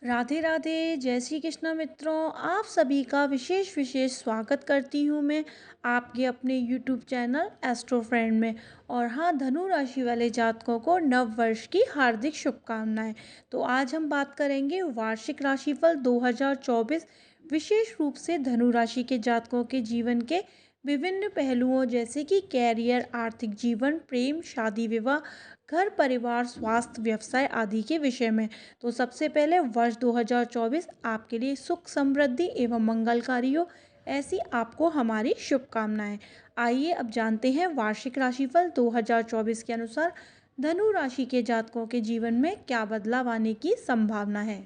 राधे राधे, जय श्री कृष्ण मित्रों। आप सभी का विशेष विशेष स्वागत करती हूँ मैं आपके अपने यूट्यूब चैनल एस्ट्रो फ्रेंड में। और हाँ, धनु राशि वाले जातकों को नव वर्ष की हार्दिक शुभकामनाएं। तो आज हम बात करेंगे वार्षिक राशिफल 2024, विशेष रूप से धनु राशि के जातकों के जीवन के विभिन्न पहलुओं जैसे कि कैरियर, आर्थिक जीवन, प्रेम, शादी विवाह, घर परिवार, स्वास्थ्य, व्यवसाय आदि के विषय में। तो सबसे पहले वर्ष 2024 आपके लिए सुख, समृद्धि एवं मंगलकारी हो, ऐसी आपको हमारी शुभकामनाएं। आइए अब जानते हैं वार्षिक राशिफल 2024 के अनुसार धनु राशि के जातकों के जीवन में क्या बदलाव आने की संभावना है।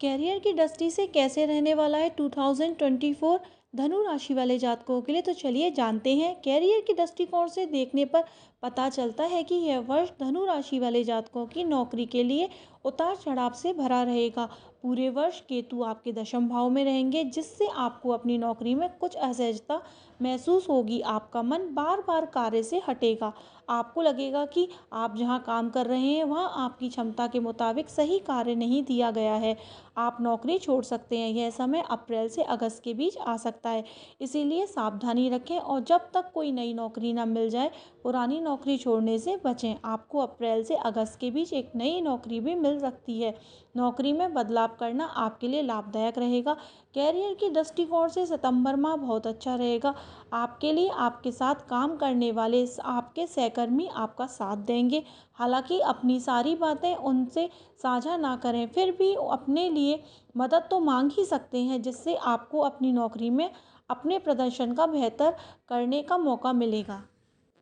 कैरियर की दृष्टि से कैसे रहने वाला है 2024 धनु राशि वाले जातकों के लिए। तो चलिए जानते हैं। कैरियर की दृष्टिकोण से देखने पर पता चलता है कि यह वर्ष धनु राशि वाले जातकों की नौकरी के लिए उतार चढ़ाव से भरा रहेगा। पूरे वर्ष केतु आपके दशम भाव में रहेंगे, जिससे आपको अपनी नौकरी में कुछ असहजता महसूस होगी। आपका मन बार बार कार्य से हटेगा। आपको लगेगा कि आप जहां काम कर रहे हैं वहां आपकी क्षमता के मुताबिक सही कार्य नहीं दिया गया है। आप नौकरी छोड़ सकते हैं। यह समय अप्रैल से अगस्त के बीच आ सकता है, इसीलिए सावधानी रखें और जब तक कोई नई नौकरी ना मिल जाए पुरानी नौकरी छोड़ने से बचें। आपको अप्रैल से अगस्त के बीच एक नई नौकरी भी मिल सकती है। नौकरी में बदलाव करना आपके लिए लाभदायक रहेगा। कैरियर की दृष्टिकोण से सितंबर माह बहुत अच्छा रहेगा आपके लिए। आपके साथ काम करने वाले आपके सहकर्मी आपका साथ देंगे। हालांकि अपनी सारी बातें उनसे साझा ना करें, फिर भी अपने लिए मदद तो मांग ही सकते हैं, जिससे आपको अपनी नौकरी में अपने प्रदर्शन का बेहतर करने का मौका मिलेगा।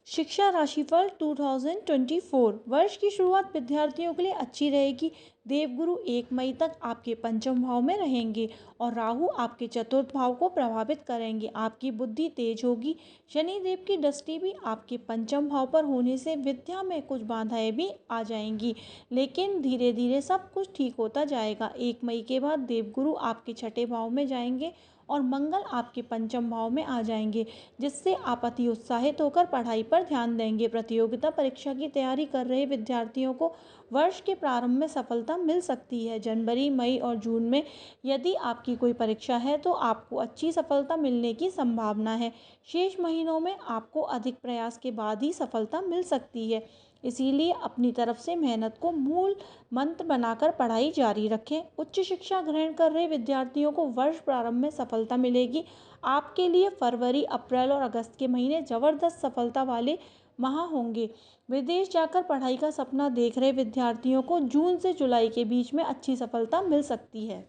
शिक्षा राशिफल 2024 वर्ष की शुरुआत विद्यार्थियों के लिए अच्छी रहेगी। देवगुरु 1 मई तक आपके पंचम भाव में रहेंगे और राहु आपके चतुर्थ भाव को प्रभावित करेंगे। आपकी बुद्धि तेज होगी। शनि देव की दृष्टि भी आपके पंचम भाव पर होने से विद्या में कुछ बाधाएं भी आ जाएंगी, लेकिन धीरे धीरे सब कुछ ठीक होता जाएगा। 1 मई के बाद देवगुरु आपके छठे भाव में जाएंगे और मंगल आपके पंचम भाव में आ जाएंगे, जिससे आप अति उत्साहित होकर पढ़ाई पर ध्यान देंगे। प्रतियोगिता परीक्षा की तैयारी कर रहे विद्यार्थियों को वर्ष के प्रारंभ में सफलता मिल सकती है। जनवरी, मई और जून में यदि आपकी कोई परीक्षा है तो आपको अच्छी सफलता मिलने की संभावना है। शेष महीनों में आपको अधिक प्रयास के बाद ही सफलता मिल सकती है, इसीलिए अपनी तरफ से मेहनत को मूल मंत्र बनाकर पढ़ाई जारी रखें। उच्च शिक्षा ग्रहण कर रहे विद्यार्थियों को वर्ष प्रारंभ में सफलता मिलेगी। आपके लिए फरवरी, अप्रैल और अगस्त के महीने जबरदस्त सफलता वाले माह होंगे। विदेश जाकर पढ़ाई का सपना देख रहे विद्यार्थियों को जून से जुलाई के बीच में अच्छी सफलता मिल सकती है।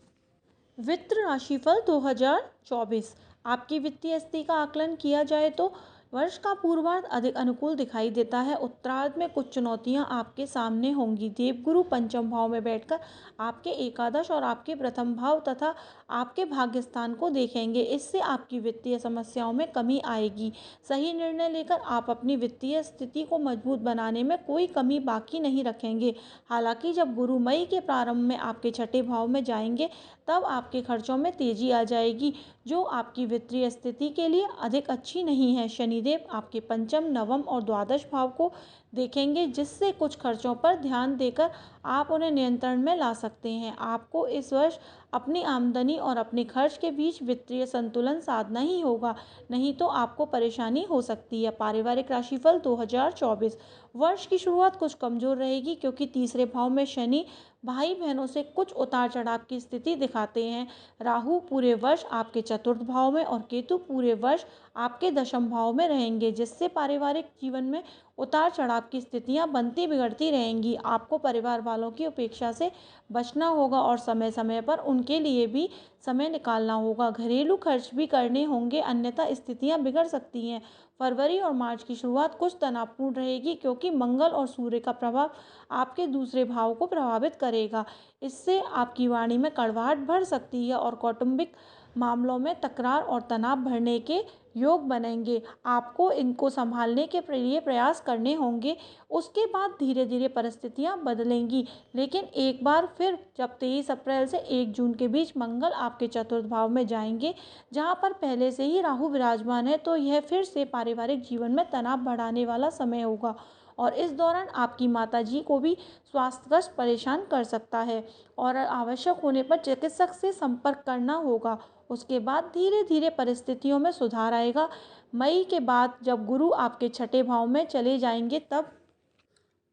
वित्त राशिफल 2024 आपकी वित्तीय स्थिति का आकलन किया जाए तो वर्ष का पूर्वार्ध अधिक अनुकूल दिखाई देता है। उत्तरार्ध में कुछ चुनौतियां आपके सामने होंगी। देवगुरु पंचम भाव में बैठकर आपके एकादश और आपके प्रथम भाव तथा आपके भाग्य स्थान को देखेंगे। इससे आपकी वित्तीय समस्याओं में कमी आएगी। सही निर्णय लेकर आप अपनी वित्तीय स्थिति को मजबूत बनाने में कोई कमी बाकी नहीं रखेंगे। हालांकि जब गुरु मई के प्रारंभ में आपके छठे भाव में जाएंगे तब आपके खर्चों में तेजी आ जाएगी, जो आपकी वित्तीय स्थिति के लिए अधिक अच्छी नहीं है। शनिदेव आपके पंचम, नवम और द्वादश भाव को देखेंगे, जिससे कुछ खर्चों पर ध्यान देकर आप उन्हें नियंत्रण में ला सकते हैं। आपको इस वर्ष अपनी आमदनी और अपने खर्च के बीच वित्तीय संतुलन साधना ही होगा, नहीं तो आपको परेशानी हो सकती है। पारिवारिक राशिफल 2024 वर्ष की शुरुआत कुछ कमजोर रहेगी, क्योंकि तीसरे भाव में शनि भाई बहनों से कुछ उतार चढ़ाव की स्थिति दिखाते हैं। राहु पूरे वर्ष आपके चतुर्थ भाव में और केतु पूरे वर्ष आपके दशम भाव में रहेंगे, जिससे पारिवारिक जीवन में उतार चढ़ाव की स्थितियां बनती बिगड़ती रहेंगी। आपको परिवार वालों की उपेक्षा से बचना होगा और समय समय पर उनके लिए भी समय निकालना होगा। घरेलू खर्च भी करने होंगे, अन्यथा स्थितियां बिगड़ सकती हैं। फरवरी और मार्च की शुरुआत कुछ तनावपूर्ण रहेगी, क्योंकि मंगल और सूर्य का प्रभाव आपके दूसरे भाव को प्रभावित करेगा। इससे आपकी वाणी में कड़वाहट बढ़ सकती है और कौटुंबिक मामलों में तकरार और तनाव बढ़ने के योग बनेंगे। आपको इनको संभालने के लिए प्रयास करने होंगे। उसके बाद धीरे धीरे परिस्थितियां बदलेंगी, लेकिन एक बार फिर जब 23 अप्रैल से 1 जून के बीच मंगल आपके चतुर्थ भाव में जाएंगे, जहां पर पहले से ही राहु विराजमान है, तो यह फिर से पारिवारिक जीवन में तनाव बढ़ाने वाला समय होगा। और इस दौरान आपकी माताजी को भी स्वास्थ्यग्रस्त परेशान कर सकता है और आवश्यक होने पर चिकित्सक से संपर्क करना होगा। उसके बाद धीरे धीरे परिस्थितियों में सुधार आएगा। मई के बाद जब गुरु आपके छठे भाव में चले जाएंगे तब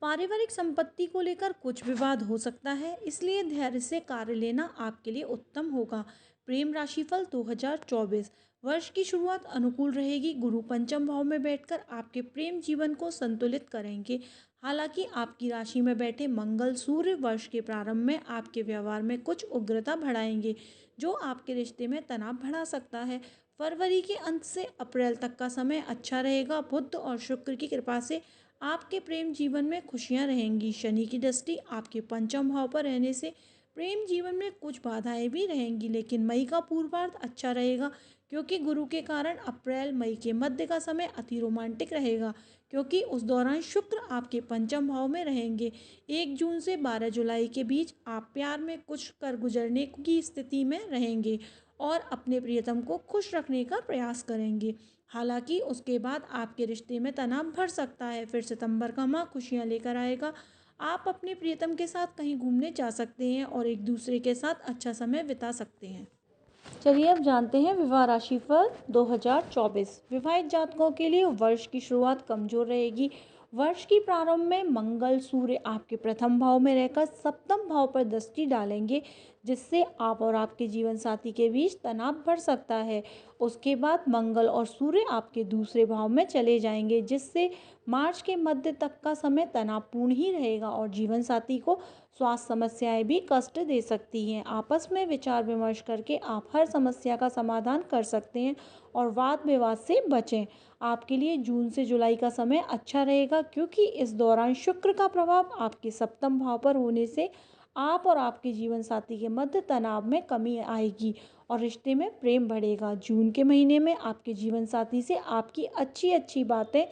पारिवारिक संपत्ति को लेकर कुछ विवाद हो सकता है, इसलिए धैर्य से कार्य लेना आपके लिए उत्तम होगा। प्रेम राशिफल 2024 वर्ष की शुरुआत अनुकूल रहेगी। गुरु पंचम भाव में बैठकर आपके प्रेम जीवन को संतुलित करेंगे। हालांकि आपकी राशि में बैठे मंगल सूर्य वर्ष के प्रारंभ में आपके व्यवहार में कुछ उग्रता बढ़ाएंगे, जो आपके रिश्ते में तनाव बढ़ा सकता है। फरवरी के अंत से अप्रैल तक का समय अच्छा रहेगा। बुध और शुक्र की कृपा से आपके प्रेम जीवन में खुशियां रहेंगी। शनि की दृष्टि आपके पंचम भाव पर रहने से प्रेम जीवन में कुछ बाधाएं भी रहेंगी, लेकिन मई का पूर्वार्ध अच्छा रहेगा, क्योंकि गुरु के कारण अप्रैल मई के मध्य का समय अति रोमांटिक रहेगा, क्योंकि उस दौरान शुक्र आपके पंचम भाव में रहेंगे। 1 जून से 12 जुलाई के बीच आप प्यार में कुछ कर गुजरने की स्थिति में रहेंगे और अपने प्रियतम को खुश रखने का प्रयास करेंगे। हालांकि उसके बाद आपके रिश्ते में तनाव बढ़ सकता है। फिर सितंबर का माह खुशियां लेकर आएगा। आप अपने प्रियतम के साथ कहीं घूमने जा सकते हैं और एक दूसरे के साथ अच्छा समय बिता सकते हैं। चलिए अब जानते हैं विवाह राशिफल 2024। विवाहित जातकों के लिए वर्ष की शुरुआत कमजोर रहेगी। वर्ष की प्रारंभ में मंगल सूर्य आपके प्रथम भाव में रहकर सप्तम भाव पर दृष्टि डालेंगे, जिससे आप और आपके जीवन साथी के बीच तनाव बढ़ सकता है। उसके बाद मंगल और सूर्य आपके दूसरे भाव में चले जाएंगे, जिससे मार्च के मध्य तक का समय तनावपूर्ण ही रहेगा और जीवन साथी को स्वास्थ्य समस्याएं भी कष्ट दे सकती हैं। आपस में विचार विमर्श करके आप हर समस्या का समाधान कर सकते हैं और वाद विवाद से बचें। आपके लिए जून से जुलाई का समय अच्छा रहेगा, क्योंकि इस दौरान शुक्र का प्रभाव आपके सप्तम भाव पर होने से आप और आपके जीवन साथी के मध्य तनाव में कमी आएगी और रिश्ते में प्रेम बढ़ेगा। जून के महीने में आपके जीवन साथी से आपकी अच्छी अच्छी बातें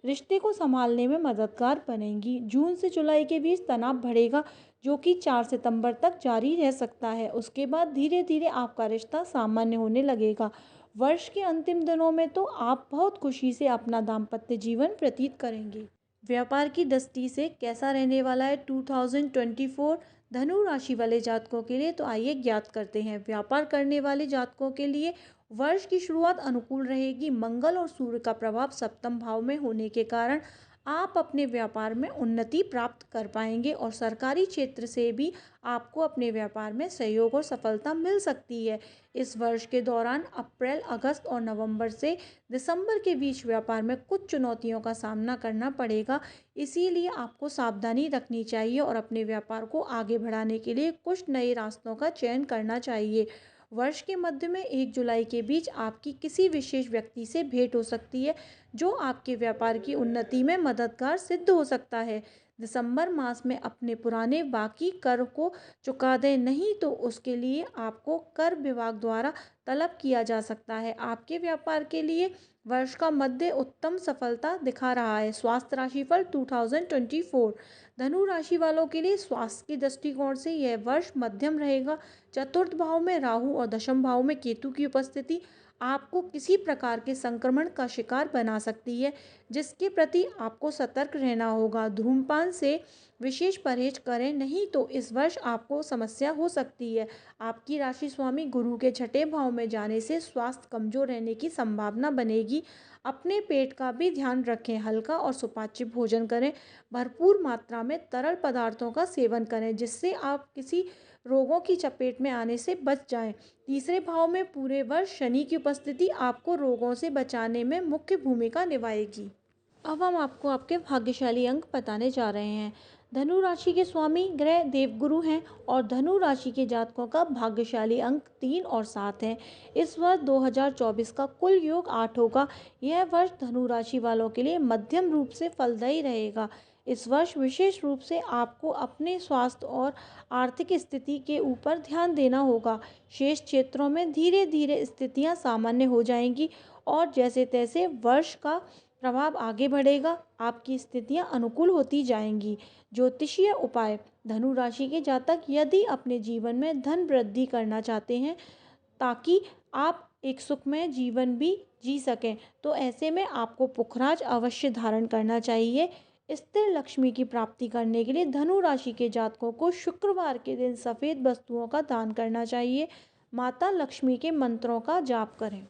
रिश्ते को संभालने में मददगार बनेंगी। जून से जुलाई के बीच तनाव बढ़ेगा, जो कि 4 सितंबर तक जारी रह सकता है। उसके बाद धीरे धीरे आपका रिश्ता सामान्य होने लगेगा। वर्ष के अंतिम दिनों में तो आप बहुत खुशी से अपना दाम्पत्य जीवन व्यतीत करेंगे। व्यापार की दृष्टि से कैसा रहने वाला है 2024 धनु राशि वाले जातकों के लिए, तो आइए ज्ञात करते हैं। व्यापार करने वाले जातकों के लिए वर्ष की शुरुआत अनुकूल रहेगी। मंगल और सूर्य का प्रभाव सप्तम भाव में होने के कारण आप अपने व्यापार में उन्नति प्राप्त कर पाएंगे और सरकारी क्षेत्र से भी आपको अपने व्यापार में सहयोग और सफलता मिल सकती है। इस वर्ष के दौरान अप्रैल, अगस्त और नवंबर से दिसंबर के बीच व्यापार में कुछ चुनौतियों का सामना करना पड़ेगा, इसीलिए आपको सावधानी रखनी चाहिए और अपने व्यापार को आगे बढ़ाने के लिए कुछ नए रास्तों का चयन करना चाहिए। वर्ष के मध्य में 1 जुलाई के बीच आपकी किसी विशेष व्यक्ति से भेंट हो सकती है, जो आपके व्यापार की उन्नति में मददगार सिद्ध हो सकता है। दिसंबर मास में अपने पुराने बाकी कर को चुका दें, नहीं तो उसके लिए आपको कर विभाग द्वारा तलब किया जा सकता है। आपके व्यापार के लिए वर्ष का मध्य उत्तम सफलता दिखा रहा है। स्वास्थ्य राशिफल 2024 धनु राशि वालों के लिए स्वास्थ्य की दृष्टिकोण से यह वर्ष मध्यम रहेगा। चतुर्थ भाव में राहु और दशम भाव में केतु की उपस्थिति आपको किसी प्रकार के संक्रमण का शिकार बना सकती है, जिसके प्रति आपको सतर्क रहना होगा। धूम्रपान से विशेष परहेज करें, नहीं तो इस वर्ष आपको समस्या हो सकती है। आपकी राशि स्वामी गुरु के छठे भाव में जाने से स्वास्थ्य कमजोर रहने की संभावना बनेगी। अपने पेट का भी ध्यान रखें, हल्का और सुपाच्य भोजन करें, भरपूर मात्रा में तरल पदार्थों का सेवन करें, जिससे आप किसी रोगों की चपेट में आने से बच जाएं। तीसरे भाव में पूरे वर्ष शनि की उपस्थिति आपको रोगों से बचाने में मुख्य भूमिका निभाएगी। अब हम आपको आपके भाग्यशाली अंक बताने जा रहे हैं। धनु राशि के स्वामी ग्रह देवगुरु हैं और धनु राशि के जातकों का भाग्यशाली अंक 3 और 7 हैं। इस वर्ष 2024 का कुल योग 8 होगा। यह वर्ष धनु राशि वालों के लिए मध्यम रूप से फलदायी रहेगा। इस वर्ष विशेष रूप से आपको अपने स्वास्थ्य और आर्थिक स्थिति के ऊपर ध्यान देना होगा। शेष क्षेत्रों में धीरे धीरे स्थितियां सामान्य हो जाएंगी और जैसे तैसे वर्ष का प्रभाव आगे बढ़ेगा, आपकी स्थितियां अनुकूल होती जाएंगी। ज्योतिषीय उपाय। धनु राशि के जातक यदि अपने जीवन में धन वृद्धि करना चाहते हैं ताकि आप एक सुखमय जीवन भी जी सकें, तो ऐसे में आपको पुखराज अवश्य धारण करना चाहिए। स्थिर लक्ष्मी की प्राप्ति करने के लिए धनु राशि के जातकों को शुक्रवार के दिन सफ़ेद वस्तुओं का दान करना चाहिए। माता लक्ष्मी के मंत्रों का जाप करें।